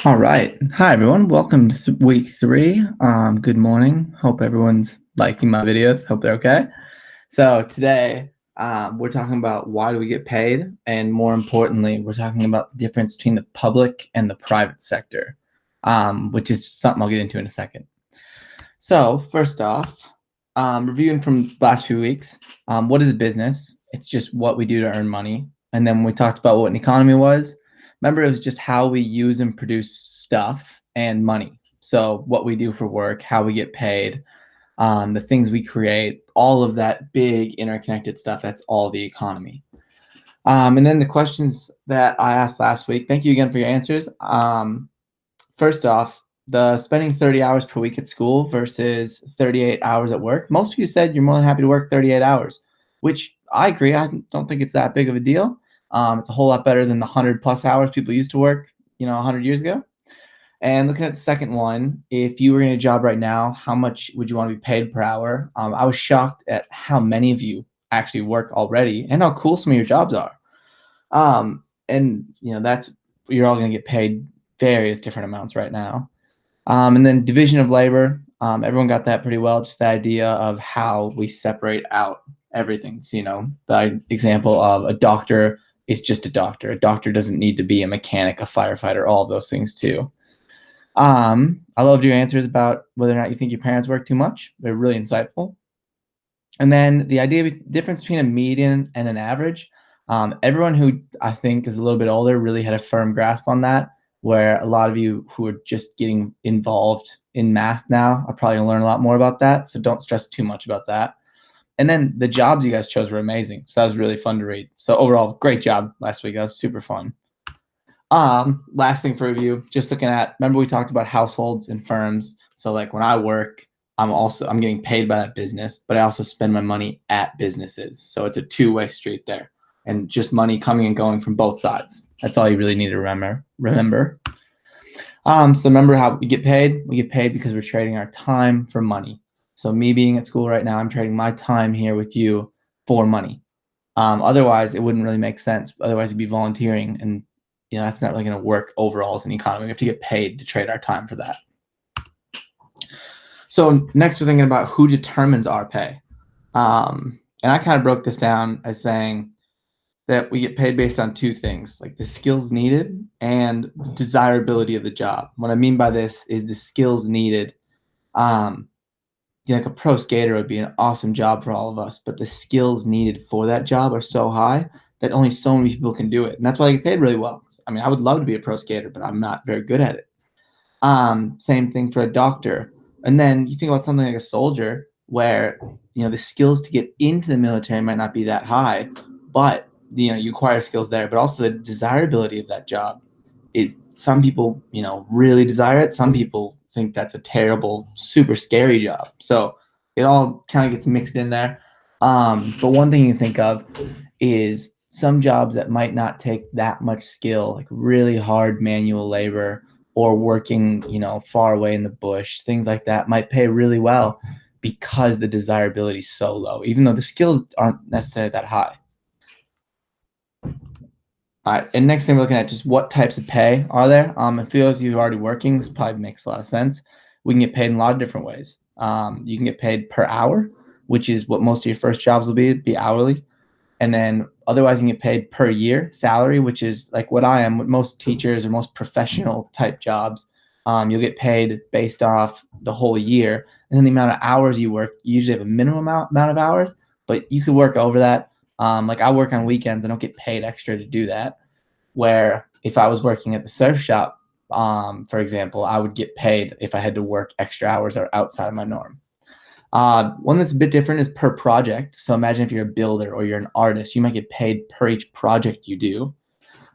All right. Hi, everyone. Welcome to week 3. Good morning. Hope everyone's liking my videos. Hope they're okay. So today, we're talking about why do we get paid? And more importantly, we're talking about the difference between the public and the private sector, which is something I'll get into in a second. So first off, reviewing from the last few weeks, what is a business? It's just what we do to earn money. And then we talked about what an economy was. Remember, it was just how we use and produce stuff and money. So what we do for work, how we get paid, the things we create, all of that big interconnected stuff, that's all the economy. And then the questions that I asked last week, thank you again for your answers. First off, the spending 30 hours per week at school versus 38 hours at work. Most of you said you're more than happy to work 38 hours, which I agree. I don't think it's that big of a deal. It's a whole lot better than the 100 plus hours people used to work, 100 years ago. And looking at the second one, if you were in a job right now, how much would you want to be paid per hour? I was shocked at how many of you actually work already and how cool some of your jobs are. And that's, you're all going to get paid various different amounts right now. And then division of labor, everyone got that pretty well. Just the idea of how we separate out everything. So, the example of a doctor is just a doctor. A doctor doesn't need to be a mechanic, a firefighter, all of those things too. I loved your answers about whether or not you think your parents work too much. They're really insightful. And then the difference between a median and an average. Everyone who I think is a little bit older really had a firm grasp on that, where a lot of you who are just getting involved in math now are probably gonna learn a lot more about that. So don't stress too much about that. And then the jobs you guys chose were amazing. So that was really fun to read. So overall, great job last week. That was super fun. Last thing for review, just looking at, remember we talked about households and firms. So like when I work, I'm getting paid by that business, but I also spend my money at businesses. So it's a two-way street there, and just money coming and going from both sides. That's all you really need to remember. So remember how we get paid? We get paid because we're trading our time for money. So me being at school right now, I'm trading my time here with you for money. Otherwise, it wouldn't really make sense. Otherwise, it'd be volunteering, and that's not really going to work overall as an economy. We have to get paid to trade our time for that. So next, we're thinking about who determines our pay. And I kind of broke this down as saying that we get paid based on two things, like the skills needed and the desirability of the job. What I mean by this is the skills needed. Like a pro skater would be an awesome job for all of us, but the skills needed for that job are so high that only so many people can do it. And that's why I get paid really well. I mean, I would love to be a pro skater, but I'm not very good at it. Same thing for a doctor. And then you think about something like a soldier where, the skills to get into the military might not be that high, but you acquire skills there, but also the desirability of that job is, some people, really desire it. Some people think that's a terrible, super scary job. So it all kind of gets mixed in there. But one thing you think of is some jobs that might not take that much skill, like really hard manual labor or working, far away in the bush, things like that might pay really well because the desirability is so low, even though the skills aren't necessarily that high. All right, and next thing we're looking at just what types of pay are there. And for those of you who are already working, this probably makes a lot of sense. We can get paid in a lot of different ways. You can get paid per hour, which is what most of your first jobs will be hourly. And then otherwise you can get paid per year salary, which is like what I am, what most teachers or most professional type jobs. You'll get paid based off the whole year. And then the amount of hours you work, you usually have a minimum amount of hours, but you could work over that. Like I work on weekends, I don't get paid extra to do that. Where if I was working at the surf shop, for example, I would get paid if I had to work extra hours or outside of my norm. One that's a bit different is per project. So imagine if you're a builder or you're an artist, you might get paid per each project you do.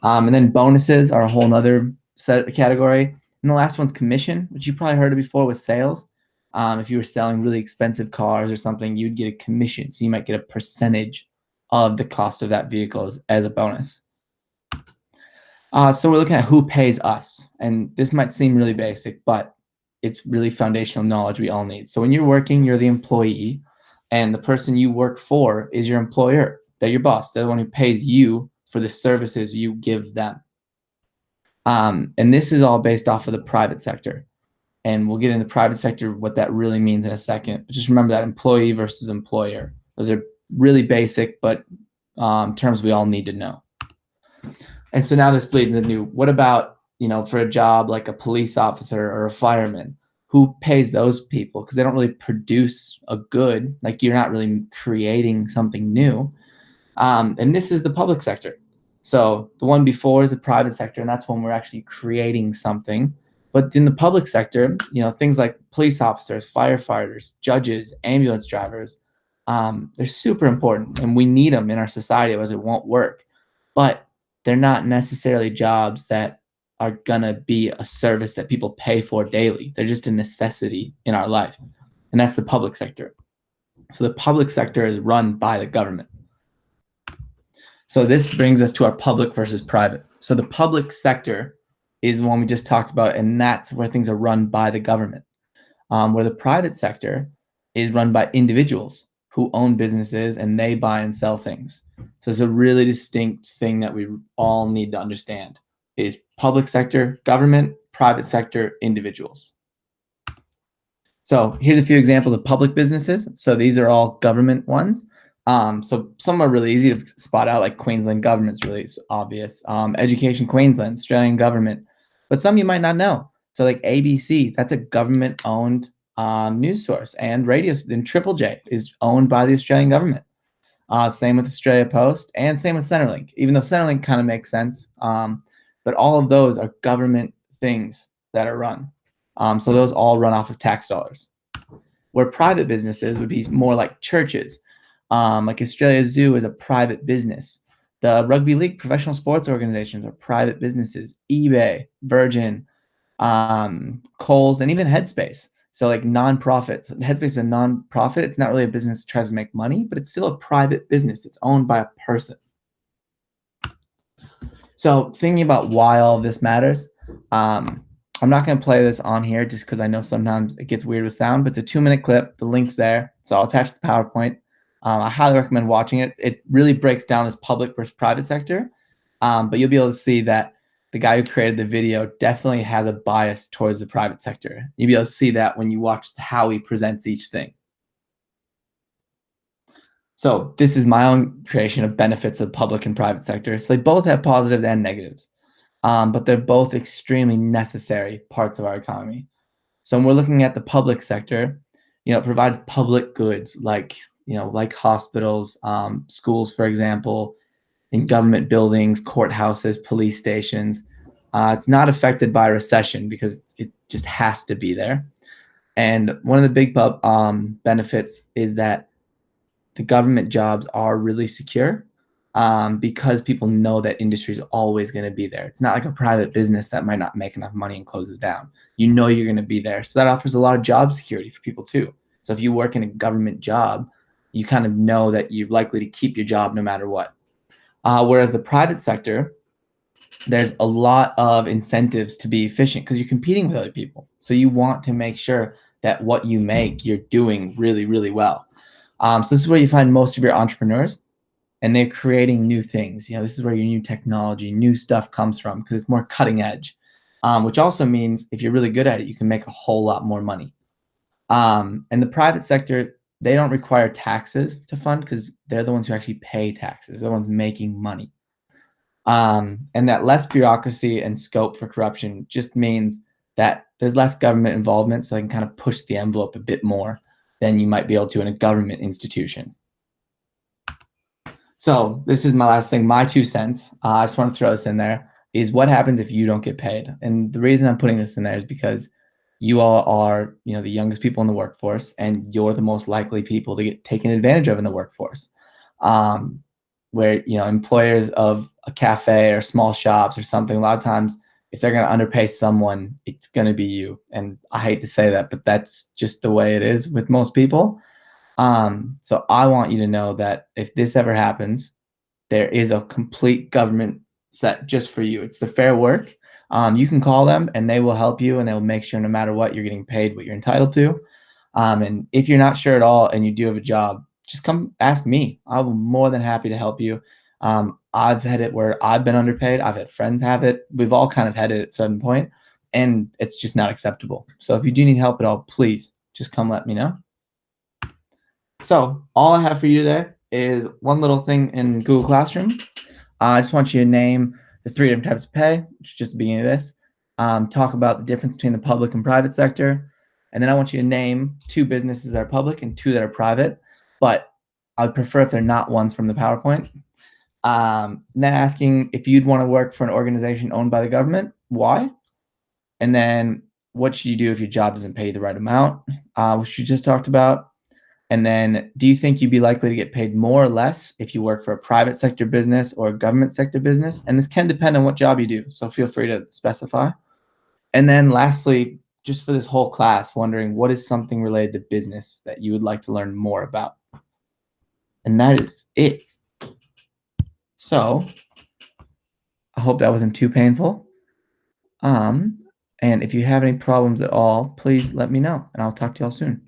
And then bonuses are a whole nother category. And the last one's commission, which you probably heard of before with sales. If you were selling really expensive cars or something, you'd get a commission. So you might get a percentage of the cost of that vehicle as a bonus. So we're looking at who pays us. And this might seem really basic, but it's really foundational knowledge we all need. So when you're working, you're the employee, and the person you work for is your employer. They're your boss. They're the one who pays you for the services you give them. And this is all based off of the private sector. And we'll get into the private sector, what that really means in a second. But just remember that employee versus employer. Those are really basic, but terms we all need to know. And so now this bleeds into, what about, for a job like a police officer or a fireman? Who pays those people? Because they don't really produce a good, like you're not really creating something new. And this is the public sector. So the one before is the private sector, and that's when we're actually creating something. But in the public sector, things like police officers, firefighters, judges, ambulance drivers, they're super important, and we need them in our society, otherwise it won't work. But they're not necessarily jobs that are gonna be a service that people pay for daily. They're just a necessity in our life, and that's the public sector. So the public sector is run by the government. So this brings us to our public versus private. So the public sector is the one we just talked about, and that's where things are run by the government. Where the private sector is run by individuals who own businesses and they buy and sell things. So it's a really distinct thing that we all need to understand is public sector, government, private sector, individuals. So here's a few examples of public businesses. So these are all government ones. So some are really easy to spot out, like Queensland government's really obvious. Education Queensland, Australian government. But some you might not know. So like ABC, that's a government-owned news source, and radio, and Triple J is owned by the Australian government. Same with Australia Post, and same with Centrelink, even though Centrelink kind of makes sense. But all of those are government things that are run. So those all run off of tax dollars. Where private businesses would be more like churches. Like Australia Zoo is a private business. The rugby league professional sports organizations are private businesses. eBay, Virgin, Kohl's, and even Headspace. So like nonprofits. Headspace is a nonprofit. It's not really a business that tries to make money, but it's still a private business. It's owned by a person. So thinking about why all of this matters, I'm not going to play this on here just because I know sometimes it gets weird with sound, but it's a 2-minute clip. The link's there. So I'll attach the PowerPoint. I highly recommend watching it. It really breaks down this public versus private sector, but you'll be able to see that the guy who created the video definitely has a bias towards the private sector. You'll be able to see that when you watch how he presents each thing. So this is my own creation of benefits of public and private sector. So they both have positives and negatives, but they're both extremely necessary parts of our economy. So when we're looking at the public sector, it provides public goods like hospitals, schools, for example, in government buildings, courthouses, police stations. It's not affected by recession because it just has to be there. And one of the big benefits is that the government jobs are really secure because people know that industry is always going to be there. It's not like a private business that might not make enough money and closes down. You know you're going to be there. So that offers a lot of job security for people too. So if you work in a government job, you kind of know that you're likely to keep your job no matter what. Whereas the private sector, there's a lot of incentives to be efficient because you're competing with other people. So you want to make sure that what you make, you're doing really, really well. So this is where you find most of your entrepreneurs, and they're creating new things. This is where your new technology, new stuff comes from because it's more cutting edge, which also means if you're really good at it, you can make a whole lot more money. And the private sector, they don't require taxes to fund because they're the ones who actually pay taxes. They're the ones making money. And that less bureaucracy and scope for corruption just means that there's less government involvement, so they can kind of push the envelope a bit more than you might be able to in a government institution. So this is my last thing, my 2 cents. I just want to throw this in there, is what happens if you don't get paid? And the reason I'm putting this in there is because you all are, the youngest people in the workforce, and you're the most likely people to get taken advantage of in the workforce. Where, employers of a cafe or small shops or something, a lot of times, if they're going to underpay someone, it's going to be you. And I hate to say that, but that's just the way it is with most people. So I want you to know that if this ever happens, there is a complete government set just for you. It's the Fair Work. You can call them and they will help you, and they will make sure no matter what, you're getting paid what you're entitled to. And if you're not sure at all and you do have a job, just come ask me. I'll be more than happy to help you. I've had it where I've been underpaid. I've had friends have it. We've all kind of had it at a certain point, and it's just not acceptable. So if you do need help at all, please just come let me know. So all I have for you today is one little thing in Google Classroom. I just want you to name the 3 different types of pay, which is just the beginning of this. Talk about the difference between the public and private sector. And then I want you to name 2 businesses that are public and 2 that are private. But I would prefer if they're not ones from the PowerPoint. Then asking if you'd want to work for an organization owned by the government, why? And then what should you do if your job doesn't pay you the right amount, which you just talked about. And then do you think you'd be likely to get paid more or less if you work for a private sector business or a government sector business? And this can depend on what job you do, so feel free to specify. And then lastly, just for this whole class, wondering what is something related to business that you would like to learn more about? And that is it. So I hope that wasn't too painful. And if you have any problems at all, please let me know, and I'll talk to y'all soon.